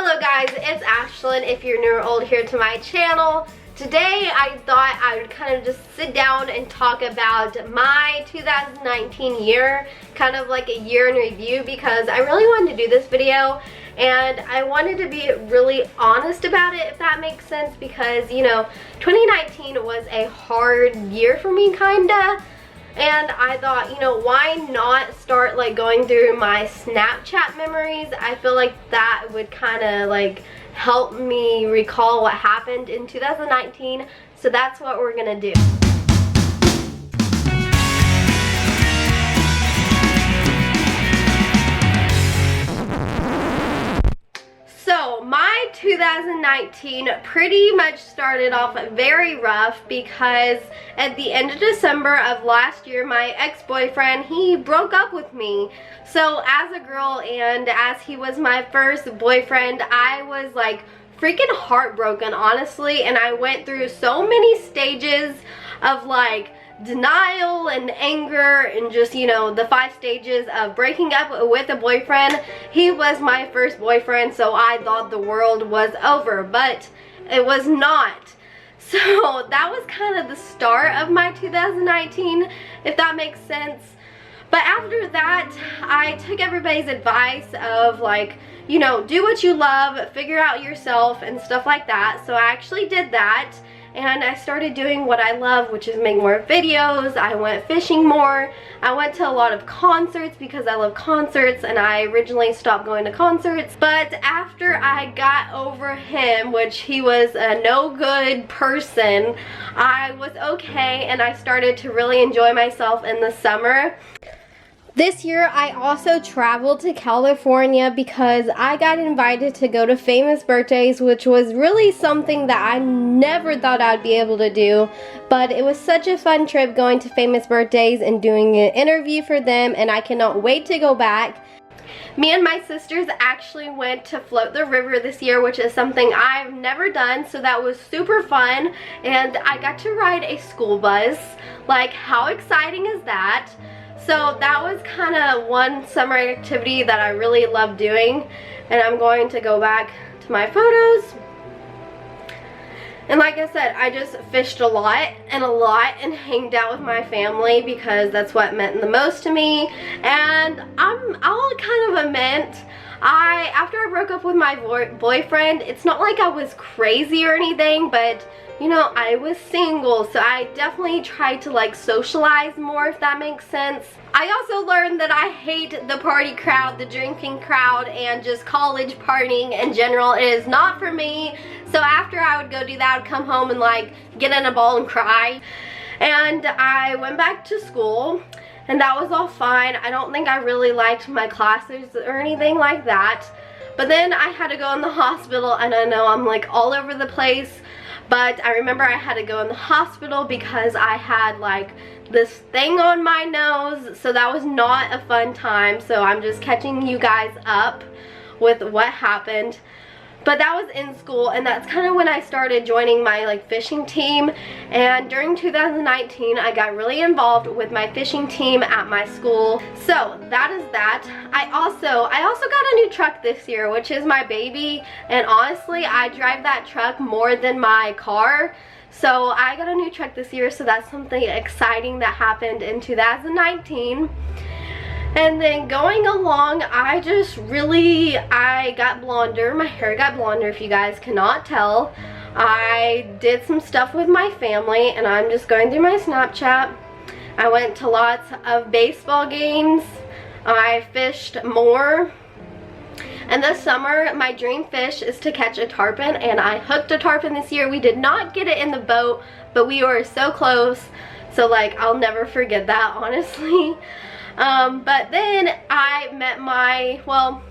Hello guys, it's Ashlyn if you're new or old here to my channel. Today I thought I would kind of just sit down and talk about my 2019 year, kind of like a year in review, because I really wanted to do this video and I wanted to be really honest about it, if that makes sense, because you know 2019 was a hard year for me kinda. And I thought, you know, why not start like going through my Snapchat memories? I feel like that would kind of like help me recall what happened in 2019. So that's what we're gonna do. So my 2019 pretty much started off very rough because at the end of December of last year, my ex-boyfriend, he broke up with me. So as a girl and as he was my first boyfriend, I was like freaking heartbroken, honestly, and I went through so many stages of like denial and anger and just, you know, the 5 stages of breaking up with a boyfriend. He was my first boyfriend, so I thought the world was over, but it was not. So that was kind of the start of my 2019, if that makes sense. But after that, I took everybody's advice of like, you know, do what you love, figure out yourself and stuff like that. So I actually did that. And I started doing what I love, which is make more videos. I went fishing more. I went to a lot of concerts because I love concerts, and I originally stopped going to concerts. But after I got over him, which he was a no good person, I was okay and I started to really enjoy myself in the summer. This year, I also traveled to California because I got invited to go to Famous Birthdays, which was really something that I never thought I'd be able to do. But it was such a fun trip going to Famous Birthdays and doing an interview for them, and I cannot wait to go back. Me and my sisters actually went to float the river this year, which is something I've never done, so that was super fun. And I got to ride a school bus. Like, how exciting is that? So that was kind of one summer activity that I really love doing, and I'm going to go back to my photos. And like I said, I just fished a lot and hanged out with my family because that's what meant the most to me. And I'll kind of admit, after I broke up with my boyfriend, it's not like I was crazy or anything, but you know, I was single, so I definitely tried to like socialize more, if that makes sense. I also learned that I hate the party crowd, the drinking crowd, and just college partying in general. It is not for me. So after I would go do that, I would come home and like get in a ball and cry. And I went back to school, and that was all fine. I don't think I really liked my classes or anything like that. But then I had to go in the hospital, and I know I'm like all over the place. But I remember I had to go in the hospital because I had like this thing on my nose, so that was not a fun time. So I'm just catching you guys up with what happened. But that was in school, and that's kind of when I started joining my like fishing team. And during 2019, I got really involved with my fishing team at my school. So that is that. I also got a new truck this year, which is my baby. And honestly, I drive that truck more than my car. So I got a new truck this year, so that's something exciting that happened in 2019. And then going along, I got blonder. My hair got blonder, if you guys cannot tell. I did some stuff with my family, and I'm just going through my Snapchat. I went to lots of baseball games. I fished more. And this summer, my dream fish is to catch a tarpon, and I hooked a tarpon this year. We did not get it in the boat, but we were so close. So like, I'll never forget that, honestly. But then I met my, well,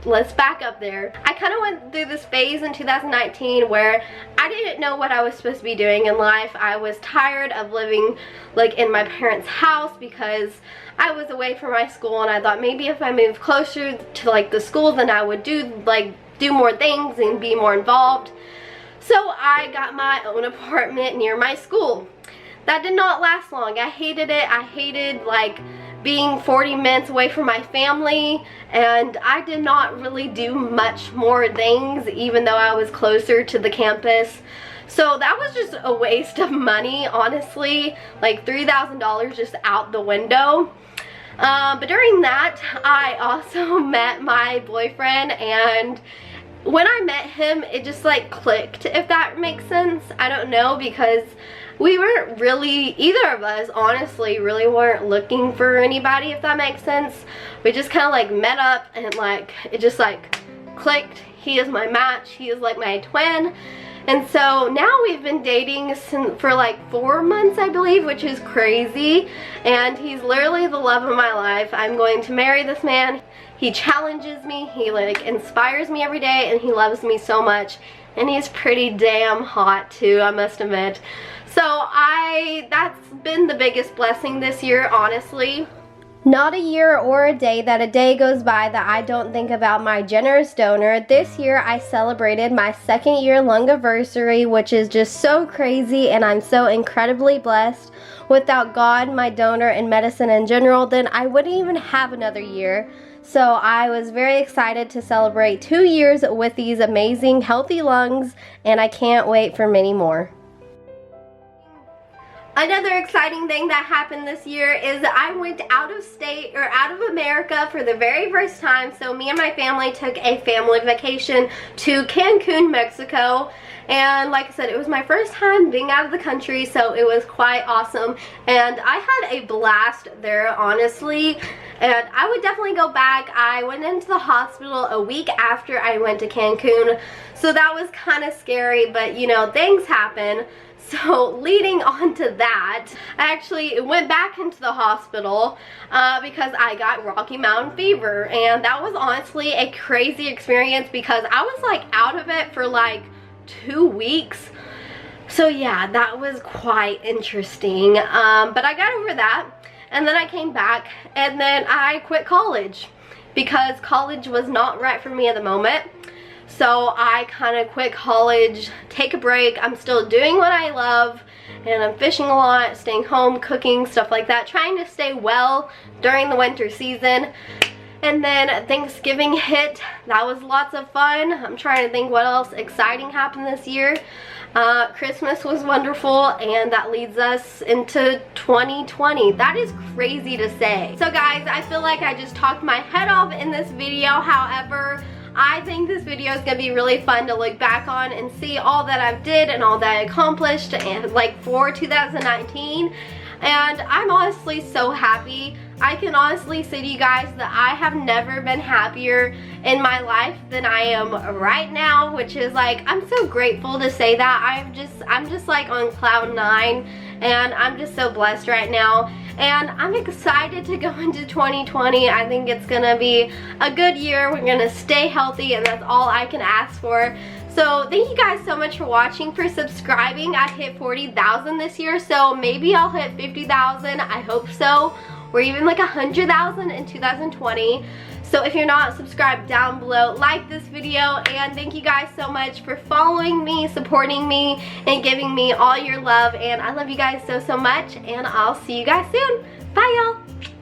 let's back up there. I kind of went through this phase in 2019 where I didn't know what I was supposed to be doing in life. I was tired of living like in my parents' house because I was away from my school, and I thought maybe if I moved closer to like the school, then I would do more things and be more involved. So I got my own apartment near my school. That did not last long. I hated it. I hated like being 40 minutes away from my family, and I did not really do much more things even though I was closer to the campus. So that was just a waste of money, honestly, like $3,000 just out the window. But during that, I also met my boyfriend, and when I met him, it just like clicked, if that makes sense. I don't know, because we weren't really, either of us honestly really weren't looking for anybody, if that makes sense. We just kind of like met up and like it just like clicked. He is my match, he is like my twin. And so now we've been dating for like 4 months, I believe, which is crazy. And he's literally the love of my life. I'm going to marry this man. He challenges me, he like inspires me every day, and he loves me so much. And he's pretty damn hot too, I must admit. So that's been the biggest blessing this year, honestly. Not a year or a day goes by that I don't think about my generous donor. This year I celebrated my 2nd year lung anniversary, which is just so crazy, and I'm so incredibly blessed. Without God, my donor, and medicine in general, then I wouldn't even have another year. So I was very excited to celebrate 2 years with these amazing healthy lungs, and I can't wait for many more. Another exciting thing that happened this year is I went out of state, or out of America, for the very first time. So me and my family took a family vacation to Cancun, Mexico. And like I said, it was my first time being out of the country, so it was quite awesome. And I had a blast there, honestly. And I would definitely go back. I went into the hospital a week after I went to Cancun. So that was kind of scary, but you know, things happen. So leading on to that, I actually went back into the hospital because I got Rocky Mountain fever, and that was honestly a crazy experience because I was like out of it for like 2 weeks. So yeah, that was quite interesting, but I got over that, and then I came back, and then I quit college because college was not right for me at the moment. So I kind of quit college, take a break. I'm still doing what I love, and I'm fishing a lot, staying home, cooking, stuff like that, trying to stay well during the winter season. And then Thanksgiving hit. That was lots of fun. I'm trying to think what else exciting happened this year. Christmas was wonderful, and that leads us into 2020. That is crazy to say. So guys, I feel like I just talked my head off in this video. However, I think this video is going to be really fun to look back on and see all that I've did and all that I accomplished, and like for 2019. And I'm honestly so happy. I can honestly say to you guys that I have never been happier in my life than I am right now, which is like, I'm so grateful to say that. I'm just like on cloud 9, and I'm just so blessed right now. And I'm excited to go into 2020. I think it's gonna be a good year. We're gonna stay healthy, and that's all I can ask for. So thank you guys so much for watching, for subscribing. I hit 40,000 this year, so maybe I'll hit 50,000. I hope so. Or even like 100,000 in 2020. So if you're not subscribed, down below, like this video, and thank you guys so much for following me, supporting me, and giving me all your love. And I love you guys so much, and I'll see you guys soon. Bye, y'all.